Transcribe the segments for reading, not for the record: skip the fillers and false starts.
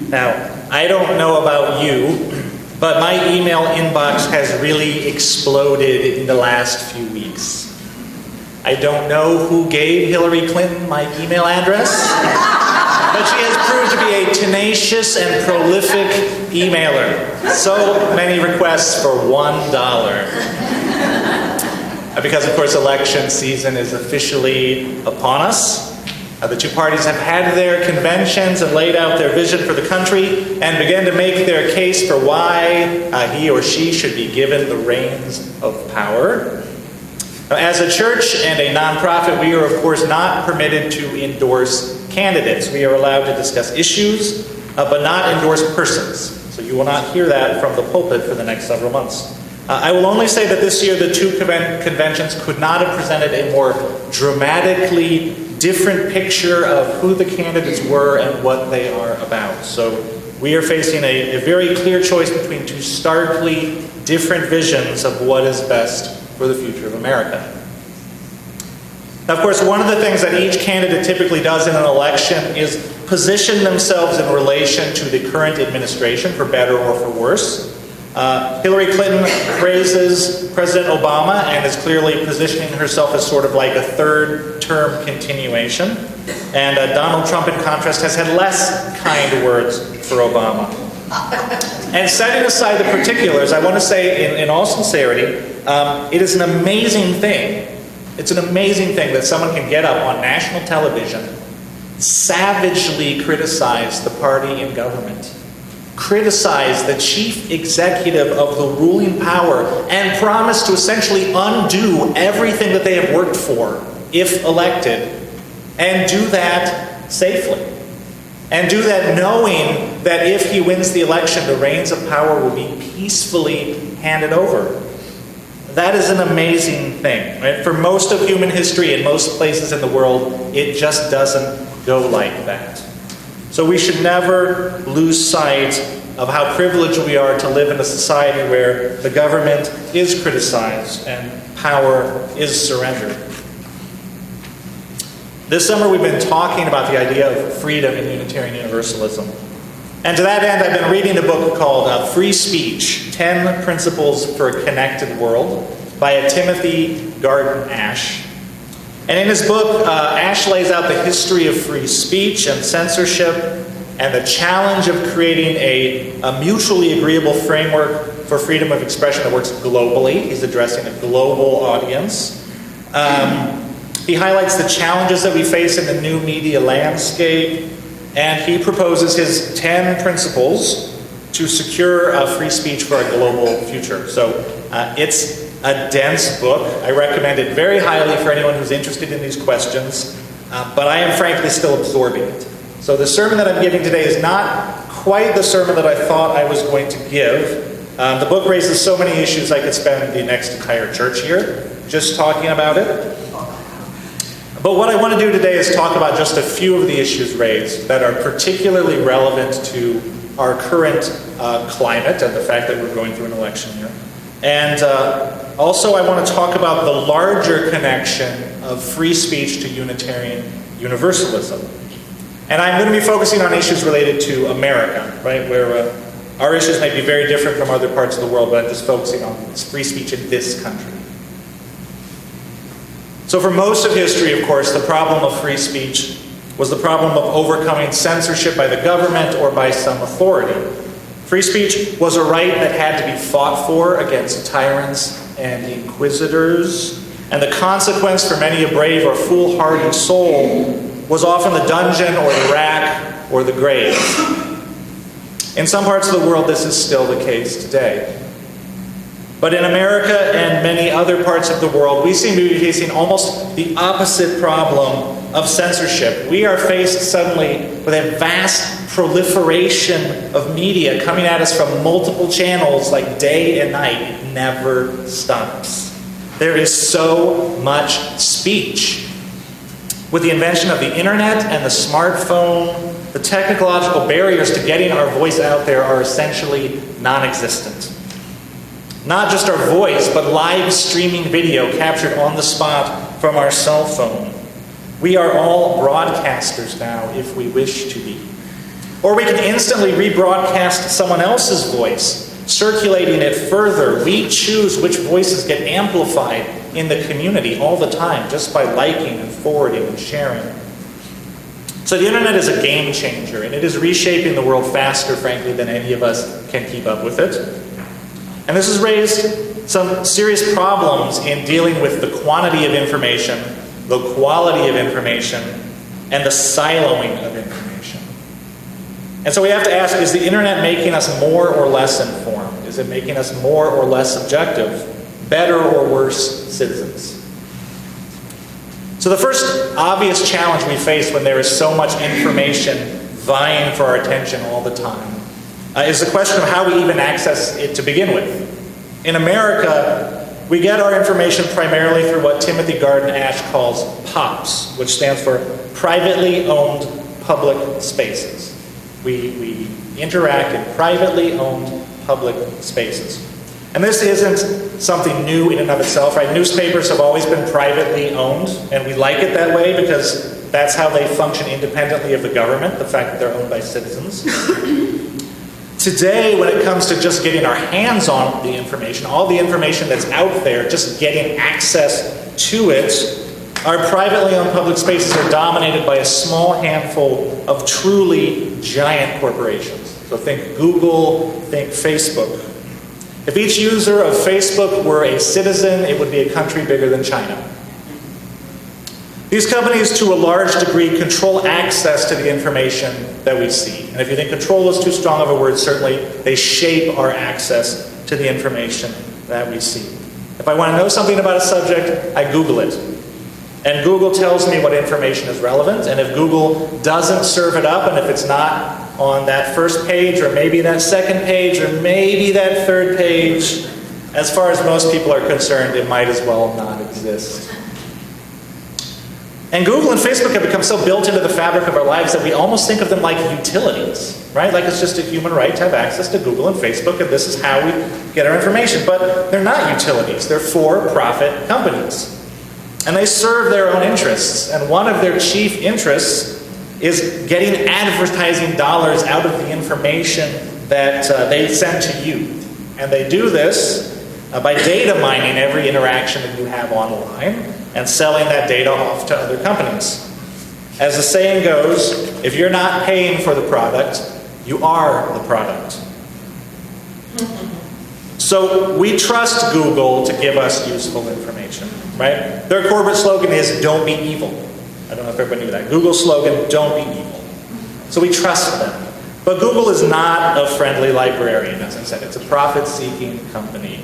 Now, I don't know about you, but my email inbox has really exploded in the last few weeks. I don't know who gave Hillary Clinton my email address, but she has proved to be a tenacious and prolific emailer. So many requests for $1. Because, of course, election season is officially upon us. The two parties have had their conventions and laid out their vision for the country and began to make their case for why he or she should be given the reins of power. Now, as a church and a nonprofit, we are, of course, not permitted to endorse candidates. We are allowed to discuss issues, but not endorse persons. So you will not hear that from the pulpit for the next several months. I will only say that this year the two conventions could not have presented a more dramatically different picture of who the candidates were and what they are about. So we are facing a very clear choice between two starkly different visions of what is best for the future of America. Now, of course, one of the things that each candidate typically does in an election is position themselves in relation to the current administration, for better or for worse. Hillary Clinton praises President Obama and is clearly positioning herself as sort of like a third-term continuation. And Donald Trump, in contrast, has had less kind words for Obama. And setting aside the particulars, I want to say in all sincerity, it is an amazing thing. It's an amazing thing that someone can get up on national television, savagely criticize the party in government, criticize the chief executive of the ruling power, and promise to essentially undo everything that they have worked for if elected, and do that safely. And do that knowing that if he wins the election, the reins of power will be peacefully handed over. That is an amazing thing. Right? For most of human history in most places in the world, it just doesn't go like that. So we should never lose sight of how privileged we are to live in a society where the government is criticized and power is surrendered. This summer we've been talking about the idea of freedom in Unitarian Universalism. And to that end, I've been reading a book called Free Speech, 10 Principles for a Connected World by Timothy Garton Ash. And in his book, Ash lays out the history of free speech and censorship and the challenge of creating a mutually agreeable framework for freedom of expression that works globally. He's addressing a global audience. He highlights the challenges that we face in the new media landscape, and he proposes his 10 principles to secure free speech for a global future. So it's a dense book. I recommend it very highly for anyone who's interested in these questions, but I am frankly still absorbing it. So the sermon that I'm giving today is not quite the sermon that I thought I was going to give. The book raises so many issues I could spend the next entire church year just talking about it. But what I want to do today is talk about just a few of the issues raised that are particularly relevant to our current climate and the fact that we're going through an election year. And also I want to talk about the larger connection of free speech to Unitarian Universalism. And I'm going to be focusing on issues related to America, right, where our issues may be very different from other parts of the world, but I'm just focusing on free speech in this country. So for most of history, of course, the problem of free speech was the problem of overcoming censorship by the government or by some authority. Free speech was a right that had to be fought for against tyrants and inquisitors, and the consequence for many a brave or foolhardy soul was often the dungeon or the rack or the grave. In some parts of the world, this is still the case today. But in America and many other parts of the world, we seem to be facing almost the opposite problem of censorship. We are faced suddenly with a vast proliferation of media coming at us from multiple channels like day and night. It never stops. There is so much speech. With the invention of the internet and the smartphone, the technological barriers to getting our voice out there are essentially non-existent. Not just our voice, but live streaming video captured on the spot from our cell phone. We are all broadcasters now, if we wish to be. Or we can instantly rebroadcast someone else's voice, circulating it further. We choose which voices get amplified in the community all the time, just by liking and forwarding and sharing. So the internet is a game changer, and it is reshaping the world faster, frankly, than any of us can keep up with it. And this has raised some serious problems in dealing with the quantity of information, the quality of information, and the siloing of information. And so we have to ask, is the internet making us more or less informed? Is it making us more or less subjective, better or worse citizens? So the first obvious challenge we face when there is so much information vying for our attention all the time is the question of how we even access it to begin with. In America, we get our information primarily through what Timothy Garton Ash calls POPs, which stands for privately owned public spaces. We interact in privately owned public spaces. And this isn't something new in and of itself, right? Newspapers have always been privately owned, and we like it that way because that's how they function independently of the government, the fact that they're owned by citizens. Today, when it comes to just getting our hands on the information, all the information that's out there, just getting access to it, our privately owned public spaces are dominated by a small handful of truly giant corporations. So think Google, think Facebook. If each user of Facebook were a citizen, it would be a country bigger than China. These companies, to a large degree, control access to the information that we see. And if you think control is too strong of a word, certainly they shape our access to the information that we see. If I want to know something about a subject, I Google it. And Google tells me what information is relevant. And if Google doesn't serve it up, and if it's not on that first page, or maybe that second page, or maybe that third page, as far as most people are concerned, it might as well not exist. And Google and Facebook have become so built into the fabric of our lives that we almost think of them like utilities, right? Like it's just a human right to have access to Google and Facebook, and this is how we get our information. But they're not utilities. They're for-profit companies. And they serve their own interests. And one of their chief interests is getting advertising dollars out of the information that they send to you. And they do this by data mining every interaction that you have online and selling that data off to other companies. As the saying goes, if you're not paying for the product, you are the product. So we trust Google to give us useful information, right? Their corporate slogan is, "Don't be evil." I don't know if everybody knew that. Google's slogan, "Don't be evil." So we trust them. But Google is not a friendly librarian, as I said. It's a profit-seeking company.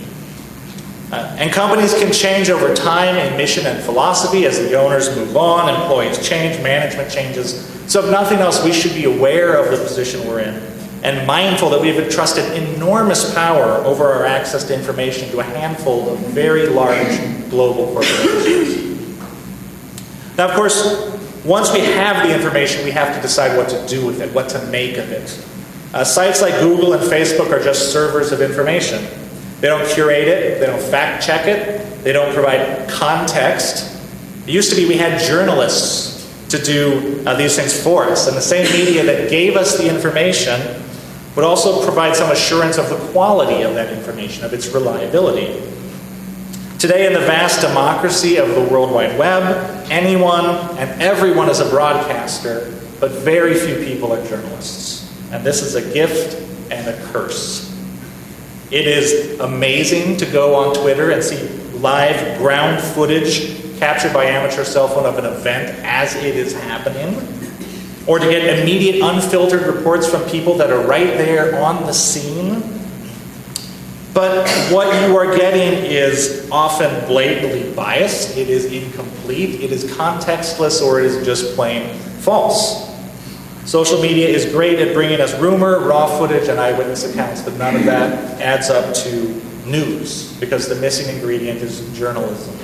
And companies can change over time in mission and philosophy as the owners move on, employees change, management changes. So if nothing else, we should be aware of the position we're in and mindful that we've entrusted enormous power over our access to information to a handful of very large global corporations. Now, of course, once we have the information, we have to decide what to do with it, what to make of it. Sites like Google and Facebook are just servers of information. They don't curate it, they don't fact check it, they don't provide context. It used to be we had journalists to do these things for us, and the same media that gave us the information would also provide some assurance of the quality of that information, of its reliability. Today, in the vast democracy of the World Wide Web, anyone and everyone is a broadcaster, but very few people are journalists. And this is a gift and a curse. It is amazing to go on Twitter and see live ground footage captured by amateur cell phone of an event as it is happening, or to get immediate unfiltered reports from people that are right there on the scene. But what you are getting is often blatantly biased, it is incomplete, it is contextless, or it is just plain false. Social media is great at bringing us rumor, raw footage, and eyewitness accounts, but none of that adds up to news, because the missing ingredient is journalism.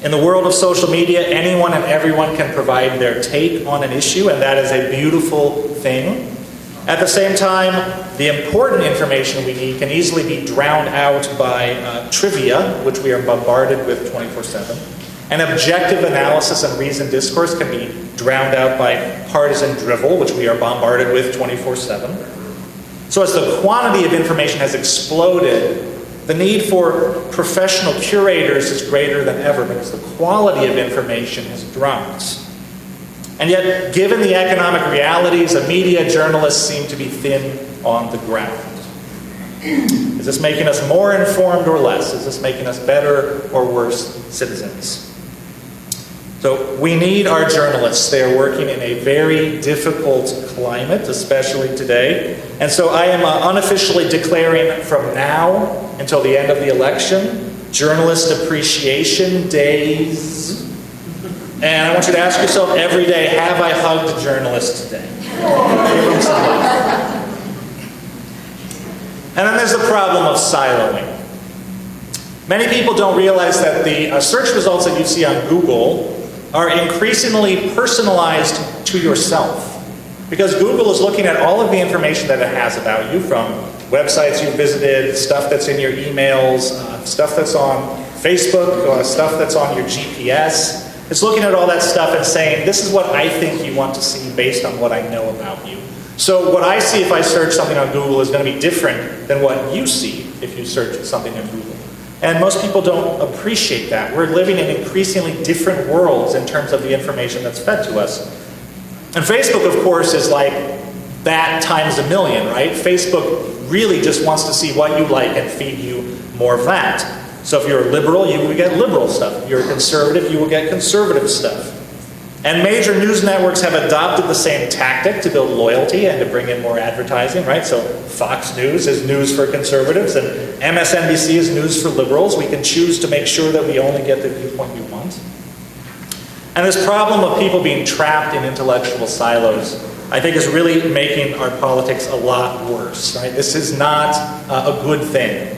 In the world of social media, anyone and everyone can provide their take on an issue, and that is a beautiful thing. At the same time, the important information we need can easily be drowned out by trivia, which we are bombarded with 24/7. And objective analysis and reasoned discourse can be drowned out by partisan drivel, which we are bombarded with 24/7. So as the quantity of information has exploded, the need for professional curators is greater than ever because the quality of information has dropped. And yet, given the economic realities of media, journalists seem to be thin on the ground. Is this making us more informed or less? Is this making us better or worse citizens? So we need our journalists. They are working in a very difficult climate, especially today. And so I am unofficially declaring from now until the end of the election, Journalist Appreciation Days. And I want you to ask yourself every day, have I hugged a journalist today? And then there's the problem of siloing. Many people don't realize that the search results that you see on Google are increasingly personalized to yourself. Because Google is looking at all of the information that it has about you, from websites you visited, stuff that's in your emails, stuff that's on Facebook, stuff that's on your GPS. It's looking at all that stuff and saying, this is what I think you want to see based on what I know about you. So what I see if I search something on Google is going to be different than what you see if you search something on Google. And most people don't appreciate that. We're living in increasingly different worlds in terms of the information that's fed to us. And Facebook, of course, is like that times a million, right? Facebook really just wants to see what you like and feed you more of that. So if you're a liberal, you will get liberal stuff. If you're a conservative, you will get conservative stuff. And major news networks have adopted the same tactic to build loyalty and to bring in more advertising, right? So Fox News is news for conservatives and MSNBC is news for liberals. We can choose to make sure that we only get the viewpoint we want. And this problem of people being trapped in intellectual silos, I think, is really making our politics a lot worse, right? This is not a good thing.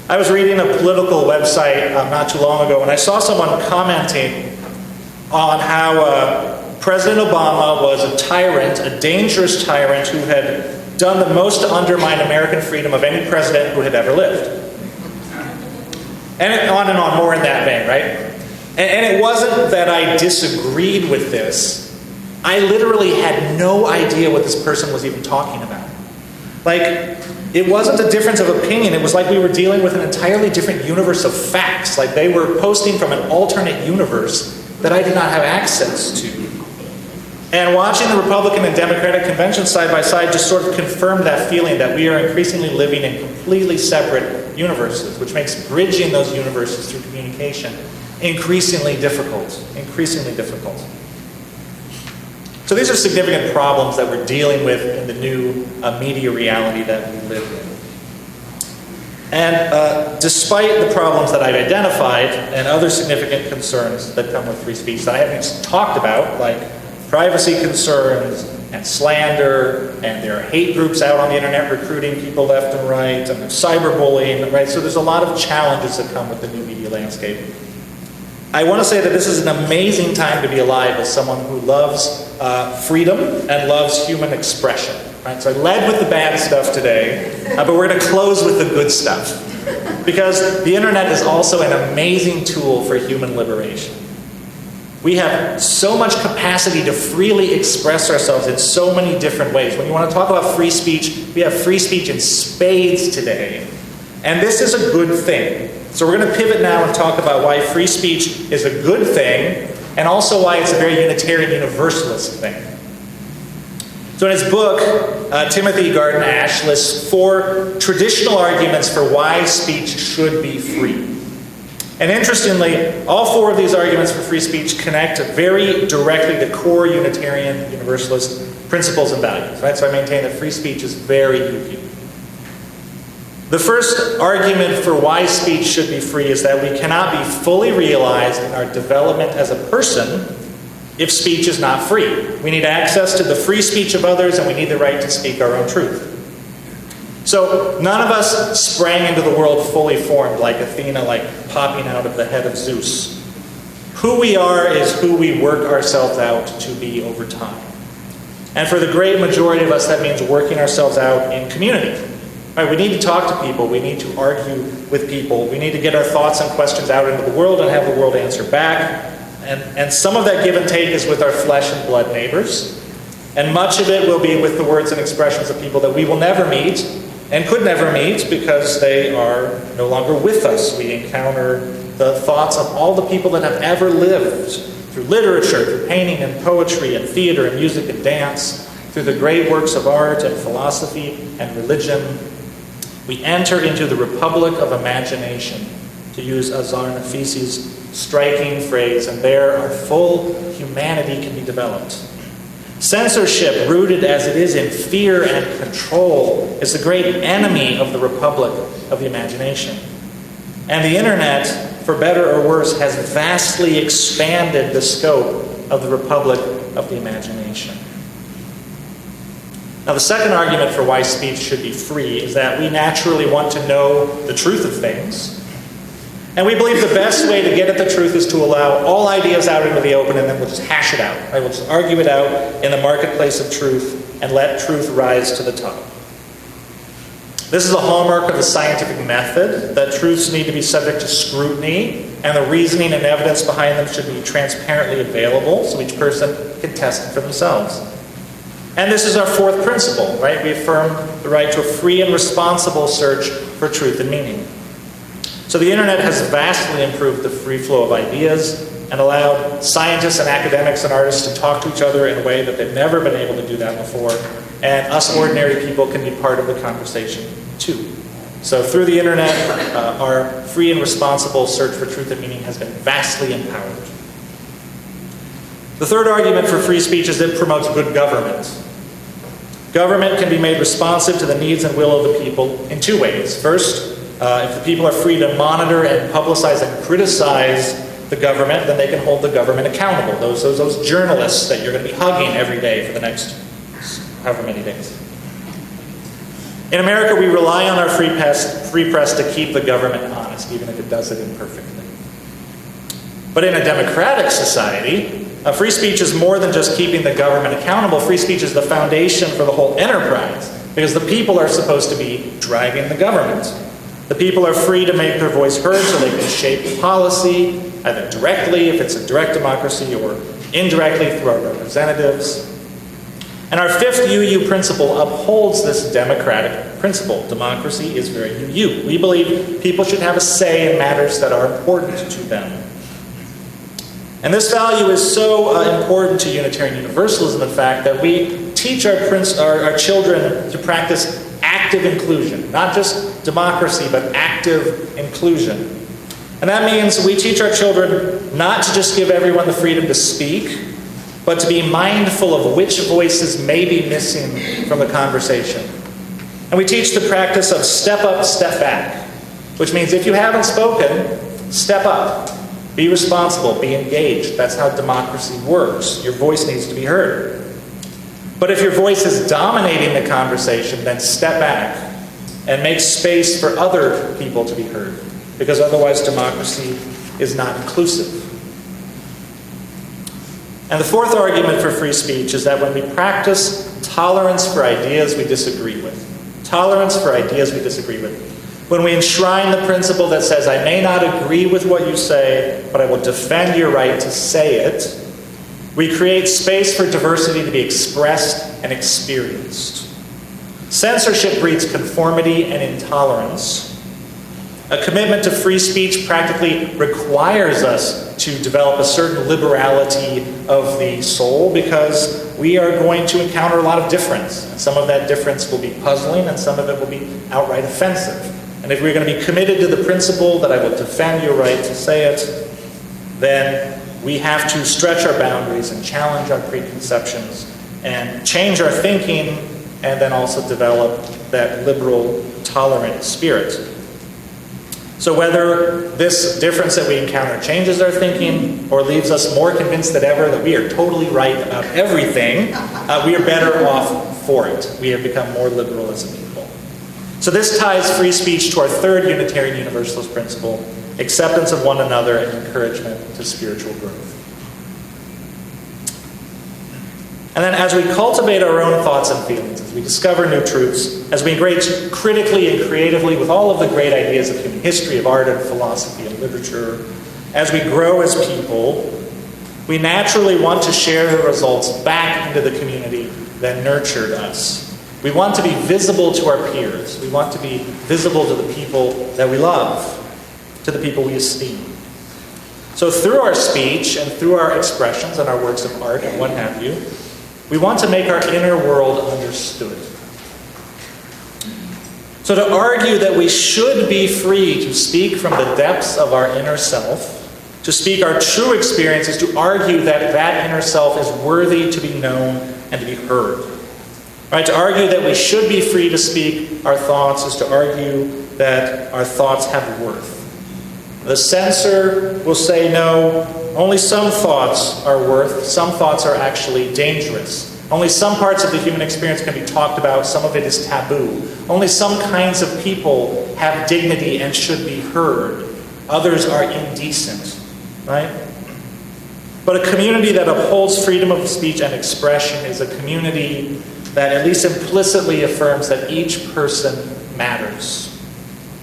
I was reading a political website not too long ago, and I saw someone commenting on how President Obama was a tyrant, a dangerous tyrant who had done the most to undermine American freedom of any president who had ever lived. And on, more in that vein, right? And it wasn't that I disagreed with this. I literally had no idea what this person was even talking about. Like, it wasn't a difference of opinion. It was like we were dealing with an entirely different universe of facts. Like they were posting from an alternate universe that I did not have access to. And watching the Republican and Democratic conventions side by side just sort of confirmed that feeling that we are increasingly living in completely separate universes, which makes bridging those universes through communication increasingly difficult. So these are significant problems that we're dealing with in the new media reality that we live in. And despite the problems that I've identified and other significant concerns that come with free speech that I haven't talked about, like privacy concerns and slander, and there are hate groups out on the internet recruiting people left and right, and there's cyberbullying, right? So there's a lot of challenges that come with the new media landscape. I want to say that this is an amazing time to be alive as someone who loves freedom and loves human expression. Right? So I led with the bad stuff today, but we're going to close with the good stuff. Because the internet is also an amazing tool for human liberation. We have so much capacity to freely express ourselves in so many different ways. When you want to talk about free speech, we have free speech in spades today. And this is a good thing. So we're going to pivot now and talk about why free speech is a good thing, and also why it's a very Unitarian Universalist thing. So in his book, Timothy Garton Ash lists 4 traditional arguments for why speech should be free. And interestingly, all 4 of these arguments for free speech connect very directly to core Unitarian Universalist principles and values. Right? So I maintain that free speech is very UP. The first argument for why speech should be free is that we cannot be fully realized in our development as a person if speech is not free. We need access to the free speech of others, and we need the right to speak our own truth. So none of us sprang into the world fully formed like Athena, like popping out of the head of Zeus. Who we are is who we work ourselves out to be over time. And for the great majority of us, that means working ourselves out in community. Right, we need to talk to people. We need to argue with people. We need to get our thoughts and questions out into the world and have the world answer back. And some of that give and take is with our flesh and blood neighbors. And much of it will be with the words and expressions of people that we will never meet and could never meet because they are no longer with us. We encounter the thoughts of all the people that have ever lived through literature, through painting and poetry and theater and music and dance, through the great works of art and philosophy and religion. We enter into the republic of imagination, to use Azar Nafisi's striking phrase, and there our full humanity can be developed. Censorship, rooted as it is in fear and control, is the great enemy of the republic of the imagination. And the internet, for better or worse, has vastly expanded the scope of the republic of the imagination. Now, the second argument for why speech should be free is that we naturally want to know the truth of things. And we believe the best way to get at the truth is to allow all ideas out into the open, and then we'll just hash it out. Right? We'll just argue it out in the marketplace of truth and let truth rise to the top. This is a hallmark of the scientific method, that truths need to be subject to scrutiny, and the reasoning and evidence behind them should be transparently available so each person can test it for themselves. And this is our fourth principle, right? We affirm the right to a free and responsible search for truth and meaning. So the internet has vastly improved the free flow of ideas and allowed scientists and academics and artists to talk to each other in a way that they've never been able to do that before. And us ordinary people can be part of the conversation too. So through the internet, our free and responsible search for truth and meaning has been vastly empowered. The third argument for free speech is that it promotes good government. Government can be made responsive to the needs and will of the people in two ways. First, if the people are free to monitor and publicize and criticize the government, then they can hold the government accountable. Those journalists that you're going to be hugging every day for the next however many days. In America, we rely on our free press to keep the government honest, even if it does it imperfectly. But in a democratic society, free speech is more than just keeping the government accountable. Free speech is the foundation for the whole enterprise, because the people are supposed to be driving the government. The people are free to make their voice heard so they can shape policy, either directly, if it's a direct democracy, or indirectly through our representatives. And our fifth UU principle upholds this democratic principle. Democracy is very UU. We believe people should have a say in matters that are important to them. And this value is so important to Unitarian Universalism, in fact, that we teach our children to practice active inclusion. Not just democracy, but active inclusion. And that means we teach our children not to just give everyone the freedom to speak, but to be mindful of which voices may be missing from the conversation. And we teach the practice of step up, step back, which means if you haven't spoken, step up. Be responsible, be engaged. That's how democracy works. Your voice needs to be heard. But if your voice is dominating the conversation, then step back and make space for other people to be heard, because otherwise democracy is not inclusive. And the fourth argument for free speech is that when we practice tolerance for ideas we disagree with, when we enshrine the principle that says, I may not agree with what you say, but I will defend your right to say it, we create space for diversity to be expressed and experienced. Censorship breeds conformity and intolerance. A commitment to free speech practically requires us to develop a certain liberality of the soul, because we are going to encounter a lot of difference. And some of that difference will be puzzling, and some of it will be outright offensive. And if we're going to be committed to the principle that I will defend your right to say it, then we have to stretch our boundaries and challenge our preconceptions and change our thinking, and then also develop that liberal, tolerant spirit. So whether this difference that we encounter changes our thinking or leaves us more convinced than ever that we are totally right about everything, we are better off for it. We have become more liberal as a people. So this ties free speech to our third Unitarian Universalist principle, acceptance of one another and encouragement to spiritual growth. And And then as we cultivate our own thoughts and feelings, as we discover new truths, as we engage critically and creatively with all of the great ideas of human history, of art and philosophy and literature, as we grow as people, we naturally want to share the results back into the community that nurtured us. We want to be visible to our peers. We want to be visible to the people that we love, to the people we esteem. So through our speech and through our expressions and our works of art and what have you, we want to make our inner world understood. So to argue that we should be free to speak from the depths of our inner self, to speak our true experience, is to argue that that inner self is worthy to be known and to be heard. Right? To argue that we should be free to speak our thoughts is to argue that our thoughts have worth. The censor will say, no, only some thoughts are worth, some thoughts are actually dangerous. Only some parts of the human experience can be talked about, some of it is taboo. Only some kinds of people have dignity and should be heard. Others are indecent, right? But a community that upholds freedom of speech and expression is a community that at least implicitly affirms that each person matters.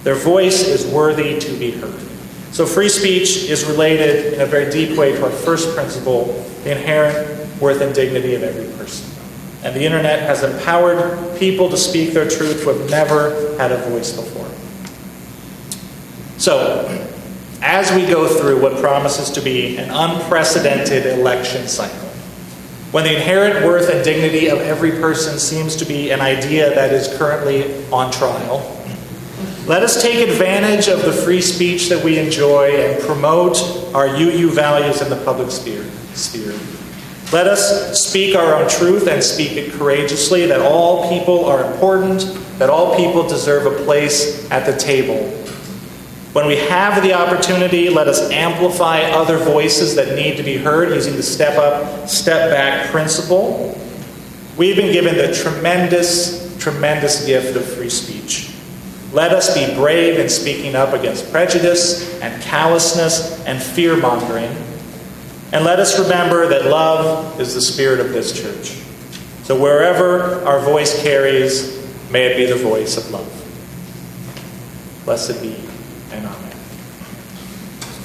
Their voice is worthy to be heard. So free speech is related in a very deep way to our first principle, the inherent worth and dignity of every person. And the internet has empowered people to speak their truth who have never had a voice before. So, as we go through what promises to be an unprecedented election cycle, when the inherent worth and dignity of every person seems to be an idea that is currently on trial, let us take advantage of the free speech that we enjoy and promote our UU values in the public sphere. Let us speak our own truth and speak it courageously, that all people are important, that all people deserve a place at the table. When we have the opportunity, let us amplify other voices that need to be heard using the step up, step back principle. We've been given the tremendous, tremendous gift of free speech. Let us be brave in speaking up against prejudice and callousness and fear-mongering. And let us remember that love is the spirit of this church. So wherever our voice carries, may it be the voice of love. Blessed be and amen.